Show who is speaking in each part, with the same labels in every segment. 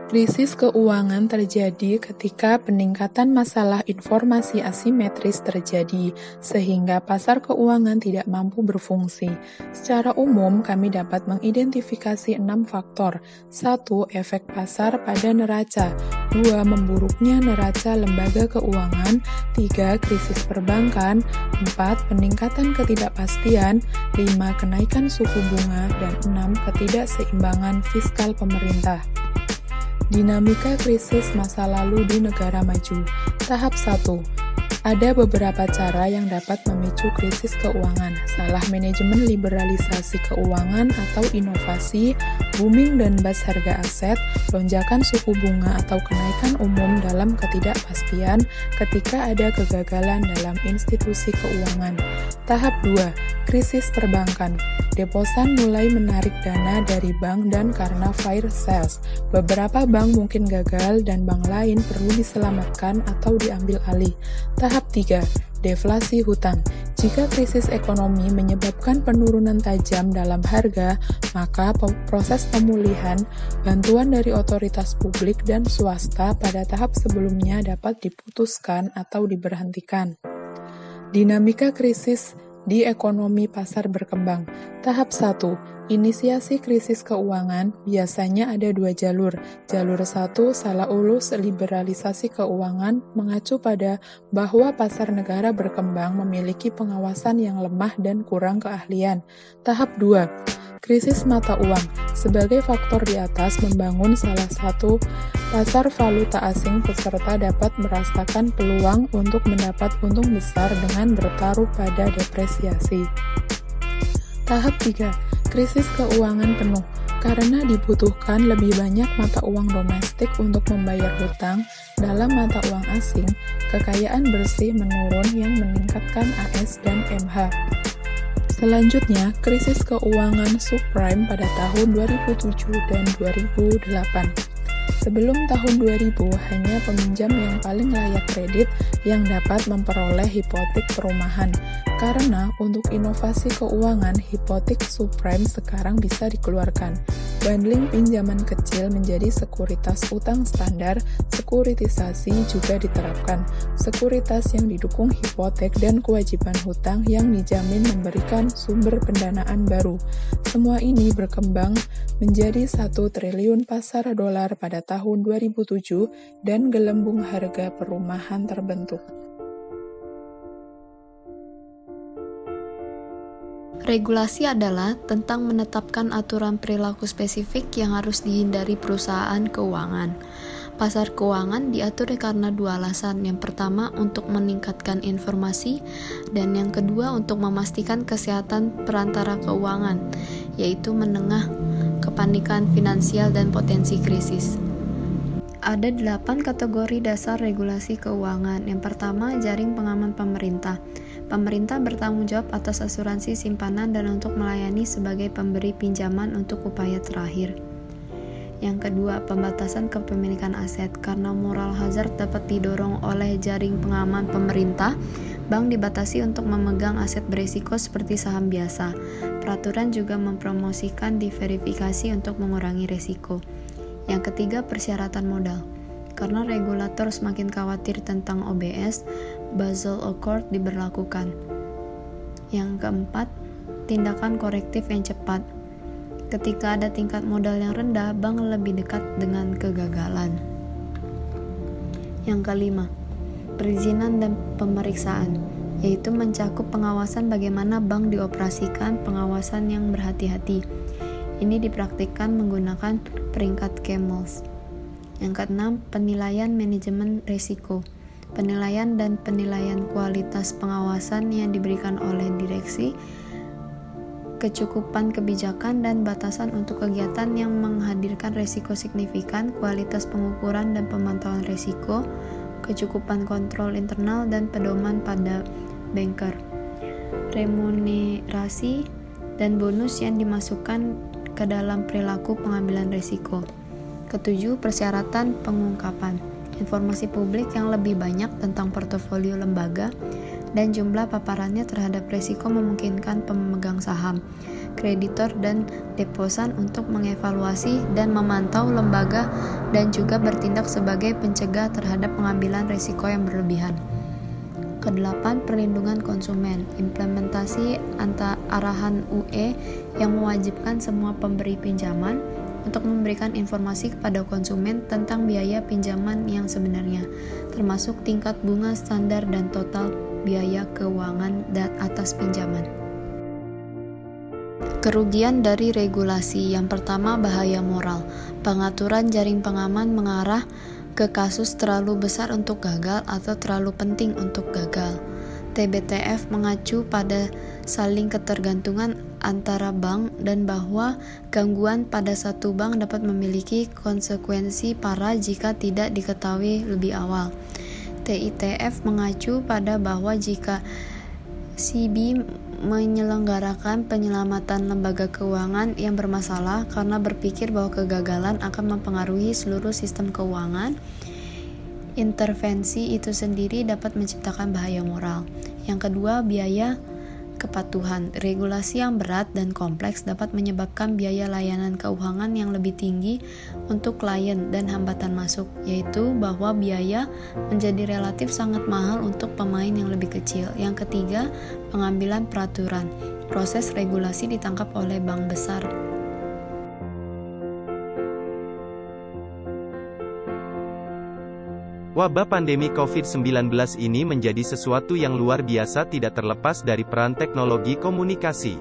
Speaker 1: Krisis keuangan terjadi ketika peningkatan masalah informasi asimetris terjadi, sehingga pasar keuangan tidak mampu berfungsi. Secara umum, kami dapat mengidentifikasi 6 faktor. 1. Efek pasar pada neraca. 2. Memburuknya neraca lembaga keuangan. 3. Krisis perbankan. 4. Peningkatan ketidakpastian. 5. Kenaikan suku bunga. Dan 6. Ketidakseimbangan fiskal pemerintah. Dinamika krisis masa lalu di negara maju. Tahap 1. Ada beberapa cara yang dapat memicu krisis keuangan. Salah manajemen liberalisasi keuangan atau inovasi, booming dan bust harga aset, lonjakan suku bunga atau kenaikan umum dalam ketidakpastian ketika ada kegagalan dalam institusi keuangan. Tahap 2. Krisis perbankan. Deposan mulai menarik dana dari bank dan karena fire sales. Beberapa bank mungkin gagal dan bank lain perlu diselamatkan atau diambil alih. Tahap 3. Deflasi hutang. Jika krisis ekonomi menyebabkan penurunan tajam dalam harga, maka proses pemulihan, bantuan dari otoritas publik dan swasta pada tahap sebelumnya dapat diputuskan atau diberhentikan. Dinamika krisis di ekonomi pasar berkembang. Tahap 1. Inisiasi krisis keuangan biasanya ada 2 jalur. Jalur 1, salah ulus liberalisasi keuangan mengacu pada bahwa pasar negara berkembang memiliki pengawasan yang lemah dan kurang keahlian. Tahap 2. Krisis mata uang. Sebagai faktor di atas membangun salah satu pasar valuta asing, peserta dapat merasakan peluang untuk mendapat untung besar dengan bertaruh pada depresiasi. Tahap 3. Krisis keuangan penuh. Karena dibutuhkan lebih banyak mata uang domestik untuk membayar hutang dalam mata uang asing, kekayaan bersih menurun yang meningkatkan AS dan MH. Selanjutnya, krisis keuangan subprime pada tahun 2007 dan 2008. Sebelum tahun 2000, hanya peminjam yang paling layak kredit yang dapat memperoleh hipotek perumahan. Karena untuk inovasi keuangan, hipotek subprime sekarang bisa dikeluarkan. Bundling pinjaman kecil menjadi sekuritas utang standar, sekuritisasi juga diterapkan. Sekuritas yang didukung hipotek dan kewajiban hutang yang dijamin memberikan sumber pendanaan baru. Semua ini berkembang menjadi 1 triliun pasar dolar pada tahun 2007 dan gelembung harga perumahan terbentuk.
Speaker 2: Regulasi adalah tentang menetapkan aturan perilaku spesifik yang harus dihindari perusahaan keuangan. Pasar keuangan diatur karena 2 alasan. Yang pertama, untuk meningkatkan informasi, dan yang kedua, untuk memastikan kesehatan perantara keuangan, yaitu menengah kepanikan finansial dan potensi krisis. Ada 8 kategori dasar regulasi keuangan. Yang pertama, jaring pengaman pemerintah. Pemerintah bertanggung jawab atas asuransi simpanan dan untuk melayani sebagai pemberi pinjaman untuk upaya terakhir. Yang kedua, pembatasan kepemilikan aset. Karena moral hazard dapat didorong oleh jaring pengaman pemerintah, bank dibatasi untuk memegang aset berisiko seperti saham biasa. Peraturan juga mempromosikan diverifikasi untuk mengurangi risiko. Yang ketiga, persyaratan modal. Karena regulator semakin khawatir tentang OBS, Basel Accord diberlakukan. Yang keempat, tindakan korektif yang cepat. Ketika ada tingkat modal yang rendah, bank lebih dekat dengan kegagalan. Yang kelima, perizinan dan pemeriksaan, yaitu mencakup pengawasan bagaimana bank dioperasikan, pengawasan yang berhati-hati. Ini dipraktikkan menggunakan peringkat Camels. Yang keenam, penilaian manajemen risiko. Penilaian dan penilaian kualitas pengawasan yang diberikan oleh direksi, kecukupan kebijakan dan batasan untuk kegiatan yang menghadirkan risiko signifikan, kualitas pengukuran dan pemantauan risiko, kecukupan kontrol internal dan pedoman pada banker, remunerasi dan bonus yang dimasukkan ke dalam perilaku pengambilan risiko. Ketujuh, persyaratan pengungkapan. Informasi publik yang lebih banyak tentang portofolio lembaga dan jumlah paparannya terhadap risiko memungkinkan pemegang saham, kreditor, dan deposan untuk mengevaluasi dan memantau lembaga dan juga bertindak sebagai pencegah terhadap pengambilan risiko yang berlebihan. Kedelapan, perlindungan konsumen. Implementasi arahan UE yang mewajibkan semua pemberi pinjaman untuk memberikan informasi kepada konsumen tentang biaya pinjaman yang sebenarnya, termasuk tingkat bunga standar dan total biaya keuangan atas pinjaman. Kerugian dari regulasi. Yang pertama, bahaya moral. Pengaturan jaring pengaman mengarah ke kasus terlalu besar untuk gagal atau terlalu penting untuk gagal. TBTF mengacu pada saling ketergantungan antara bank dan bahwa gangguan pada satu bank dapat memiliki konsekuensi parah jika tidak diketahui lebih awal. TITF mengacu pada bahwa jika CB menyelenggarakan penyelamatan lembaga keuangan yang bermasalah karena berpikir bahwa kegagalan akan mempengaruhi seluruh sistem keuangan, intervensi itu sendiri dapat menciptakan bahaya moral. Yang kedua, biaya kepatuhan. Regulasi yang berat dan kompleks dapat menyebabkan biaya layanan keuangan yang lebih tinggi untuk klien dan hambatan masuk, yaitu bahwa biaya menjadi relatif sangat mahal untuk pemain yang lebih kecil. Yang ketiga, pengambilan peraturan. Proses regulasi ditangkap oleh bank besar.
Speaker 3: Wabah pandemi COVID-19 ini menjadi sesuatu yang luar biasa tidak terlepas dari peran teknologi komunikasi.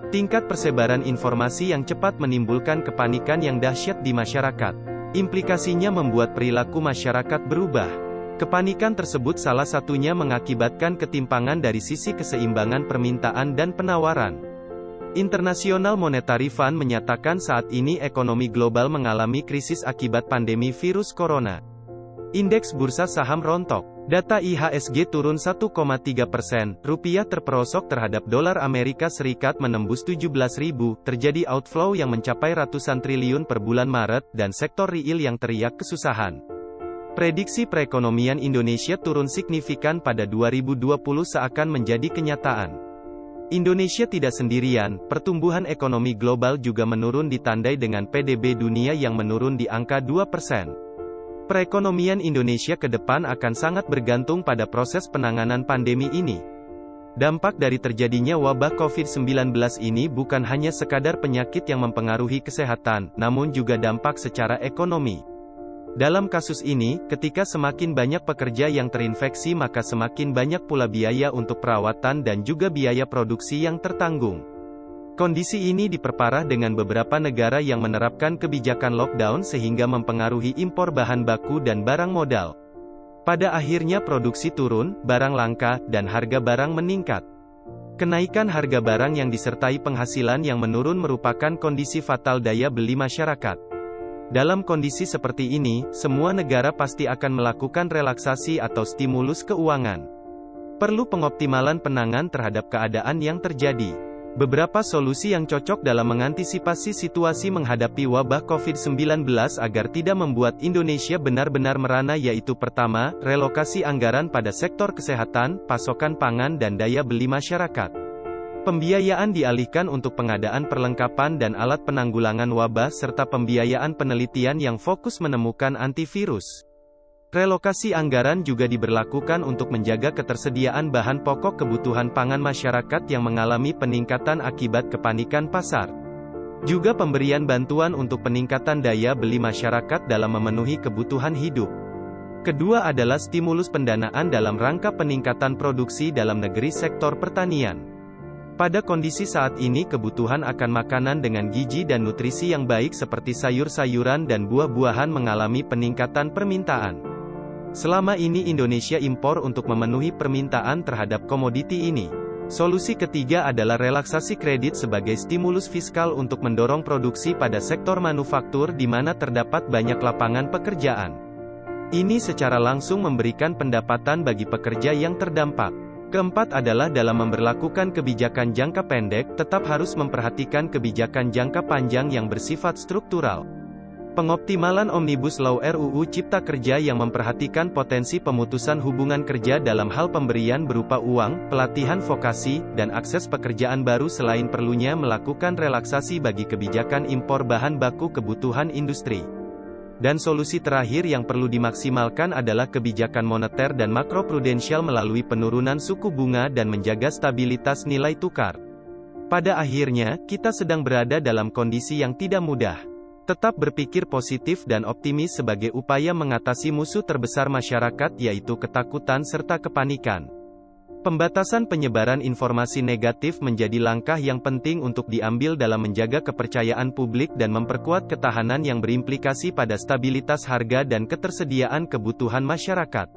Speaker 3: Tingkat persebaran informasi yang cepat menimbulkan kepanikan yang dahsyat di masyarakat. Implikasinya membuat perilaku masyarakat berubah. Kepanikan tersebut salah satunya mengakibatkan ketimpangan dari sisi keseimbangan permintaan dan penawaran. International Monetary Fund menyatakan saat ini ekonomi global mengalami krisis akibat pandemi virus corona. Indeks bursa saham rontok. Data IHSG turun 1,3%, rupiah terperosok terhadap dolar Amerika Serikat menembus 17.000, terjadi outflow yang mencapai ratusan triliun per bulan Maret, dan sektor real yang teriak kesusahan. Prediksi perekonomian Indonesia turun signifikan pada 2020 seakan menjadi kenyataan. Indonesia tidak sendirian, pertumbuhan ekonomi global juga menurun ditandai dengan PDB dunia yang menurun di angka 2%. Perekonomian Indonesia ke depan akan sangat bergantung pada proses penanganan pandemi ini. Dampak dari terjadinya wabah COVID-19 ini bukan hanya sekadar penyakit yang mempengaruhi kesehatan, namun juga dampak secara ekonomi. Dalam kasus ini, ketika semakin banyak pekerja yang terinfeksi maka semakin banyak pula biaya untuk perawatan dan juga biaya produksi yang tertanggung. Kondisi ini diperparah dengan beberapa negara yang menerapkan kebijakan lockdown sehingga mempengaruhi impor bahan baku dan barang modal. Pada akhirnya produksi turun, barang langka, dan harga barang meningkat. Kenaikan harga barang yang disertai penghasilan yang menurun merupakan kondisi fatal daya beli masyarakat. Dalam kondisi seperti ini, semua negara pasti akan melakukan relaksasi atau stimulus keuangan. Perlu pengoptimalan penanganan terhadap keadaan yang terjadi. Beberapa solusi yang cocok dalam mengantisipasi situasi menghadapi wabah COVID-19 agar tidak membuat Indonesia benar-benar merana yaitu pertama, relokasi anggaran pada sektor kesehatan, pasokan pangan dan daya beli masyarakat. Pembiayaan dialihkan untuk pengadaan perlengkapan dan alat penanggulangan wabah serta pembiayaan penelitian yang fokus menemukan antivirus. Relokasi anggaran juga diberlakukan untuk menjaga ketersediaan bahan pokok kebutuhan pangan masyarakat yang mengalami peningkatan akibat kepanikan pasar. Juga pemberian bantuan untuk peningkatan daya beli masyarakat dalam memenuhi kebutuhan hidup. Kedua adalah stimulus pendanaan dalam rangka peningkatan produksi dalam negeri sektor pertanian. Pada kondisi saat ini kebutuhan akan makanan dengan gizi dan nutrisi yang baik seperti sayur-sayuran dan buah-buahan mengalami peningkatan permintaan. Selama ini Indonesia impor untuk memenuhi permintaan terhadap komoditi ini. Solusi ketiga adalah relaksasi kredit sebagai stimulus fiskal untuk mendorong produksi pada sektor manufaktur di mana terdapat banyak lapangan pekerjaan. Ini secara langsung memberikan pendapatan bagi pekerja yang terdampak. Keempat adalah dalam memberlakukan kebijakan jangka pendek, tetap harus memperhatikan kebijakan jangka panjang yang bersifat struktural. Pengoptimalan Omnibus Law RUU Cipta Kerja yang memperhatikan potensi pemutusan hubungan kerja dalam hal pemberian berupa uang, pelatihan vokasi, dan akses pekerjaan baru selain perlunya melakukan relaksasi bagi kebijakan impor bahan baku kebutuhan industri. Dan solusi terakhir yang perlu dimaksimalkan adalah kebijakan moneter dan makroprudensial melalui penurunan suku bunga dan menjaga stabilitas nilai tukar. Pada akhirnya, kita sedang berada dalam kondisi yang tidak mudah. Tetap berpikir positif dan optimis sebagai upaya mengatasi musuh terbesar masyarakat yaitu ketakutan serta kepanikan. Pembatasan penyebaran informasi negatif menjadi langkah yang penting untuk diambil dalam menjaga kepercayaan publik dan memperkuat ketahanan yang berimplikasi pada stabilitas harga dan ketersediaan kebutuhan masyarakat.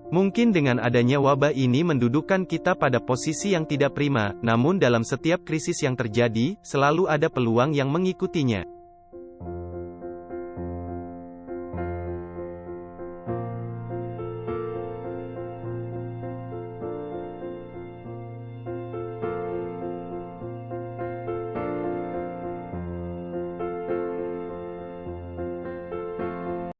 Speaker 3: Mungkin dengan adanya wabah ini mendudukkan kita pada posisi yang tidak prima, namun dalam setiap krisis yang terjadi, selalu ada peluang yang mengikutinya.